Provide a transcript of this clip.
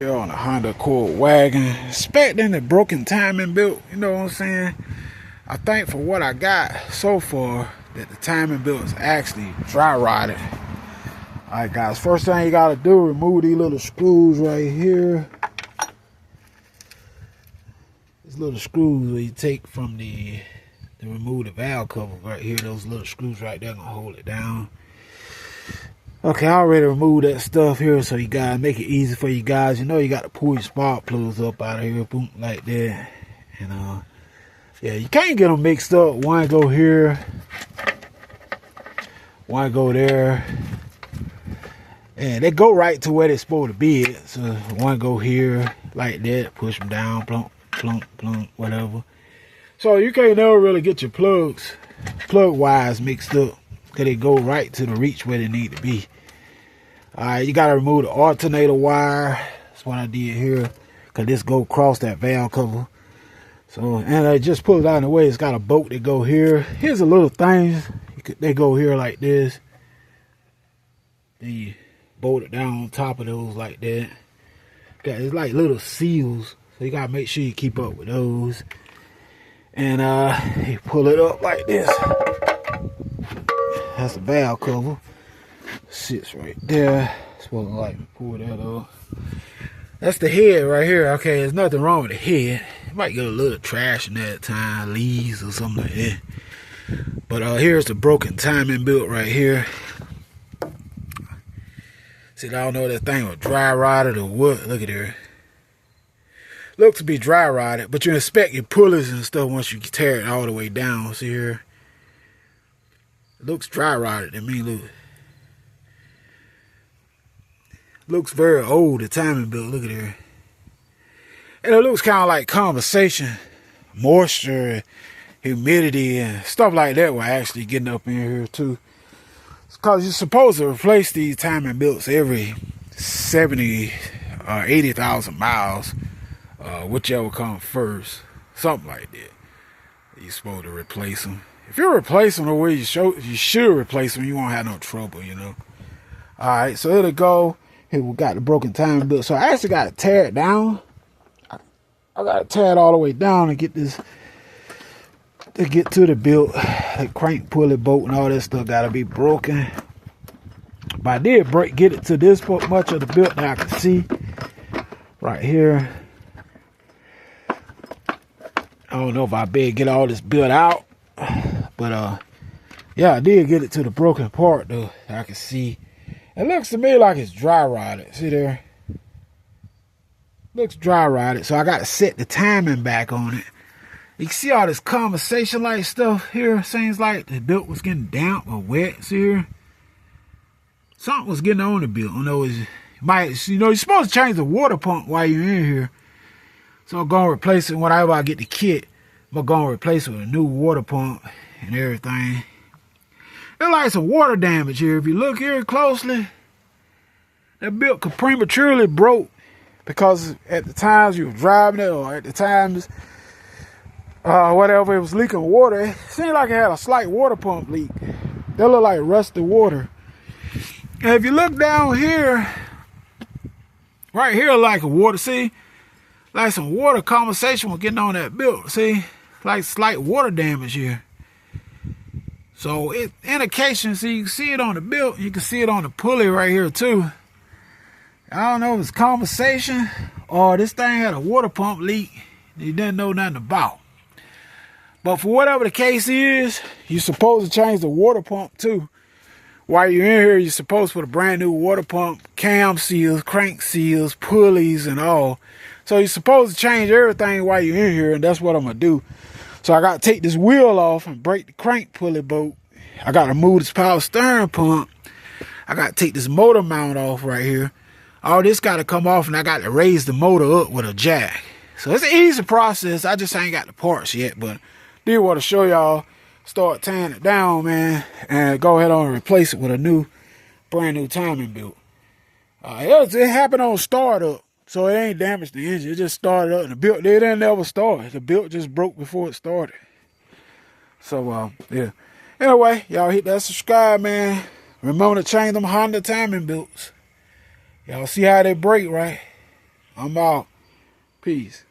On a Honda Accord wagon, expecting the broken timing belt, you know what I'm saying? I think for what I got so far, that the timing belt is actually dry rotted. Alright guys, first thing you gotta do, remove these little screws right here. These little screws where you take from to remove the valve cover right here. Those little screws right there gonna hold it down. Okay, I already removed that stuff here, so you guys make it easy for you guys. You know you got to pull your spark plugs up out of here, boom, like that. And yeah, you can't get them mixed up. One go here, one go there, and they go right to where they're supposed to be at. So one go here, like that, push them down, plump, plump, plump, whatever. So you can't never really get your plug wires mixed up, because they go right to the reach where they need to be. Alright, you gotta remove the alternator wire. That's what I did here, because this go across that valve cover. So, and I just pull it out of the way. It's got a bolt that go here. Here's a little thing. They go here like this. Then you bolt it down on top of those like that. It's like little seals, so you gotta make sure you keep up with those. And you pull it up like this. That's the valve cover. Sits right there. Supposed to like pull that up. That's the head right here. Okay, there's nothing wrong with the head. You might get a little trash in that time, leaves or something like that. But here's the broken timing belt right here. See, I don't know if that thing was dry rotted or what. Look at there. Looks to be dry rotted, but you inspect your pulleys and stuff once you tear it all the way down. See here? It looks dry rotted to me. Look. Looks very old, the timing belt. Look at there. And it looks kind of like conversation, moisture, humidity, and stuff like that were actually getting up in here too. It's because you're supposed to replace these timing belts every 70 or 80,000 miles, whichever comes first, something like that. You're supposed to replace them. If you replace them the way you should replace them, you won't have no trouble, you know. All right, so it'll go. Here we got the broken timing belt. So I actually got to tear it down. I got to tear it all the way down to get this, to get to the belt. The crank pulley bolt and all that stuff got to be broken. But I did get it to this much of the belt that I can see right here. I don't know if I better get all this belt out, but yeah, I did get it to the broken part though. I can see. It looks to me like it's dry rotted. See there? Looks dry rotted. So I got to set the timing back on it. You can see all this conversation like stuff here. Seems like the belt was getting damp or wet. See here? Something was getting on the belt. I know you're supposed to change the water pump while you're in here. So I'm going to replace it whenever I get the kit. I'm going to replace it with a new water pump and everything. There's like some water damage here. If you look here closely, that belt could prematurely broke because at the times you were driving it or at the times whatever, it was leaking water. It seemed like it had a slight water pump leak. That looked like rusty water. And if you look down here, right here like a water, see? Like some water conversation was getting on that belt. See? Like slight water damage here. So it indication, so you can see it on the belt, you can see it on the pulley right here too. I don't know if it's conversation or this thing had a water pump leak that you didn't know nothing about. But for whatever the case is, you're supposed to change the water pump too. While you're in here, you're supposed to put a brand new water pump, cam seals, crank seals, pulleys and all. So you're supposed to change everything while you're in here, and that's what I'm going to do. So I got to take this wheel off and break the crank pulley bolt. I got to move this power steering pump. I got to take this motor mount off right here. All this got to come off, and I got to raise the motor up with a jack. So it's an easy process. I just ain't got the parts yet, but did want to show y'all. Start tearing it down, man, and go ahead on and replace it with a brand new timing belt. It happened on startup. So it ain't damaged the engine. It just started up, and the belt, they didn't ever start. The belt just broke before it started. So, yeah. Anyway, y'all hit that subscribe, man. Remember to change them Honda timing belts. Y'all see how they break, right? I'm out. Peace.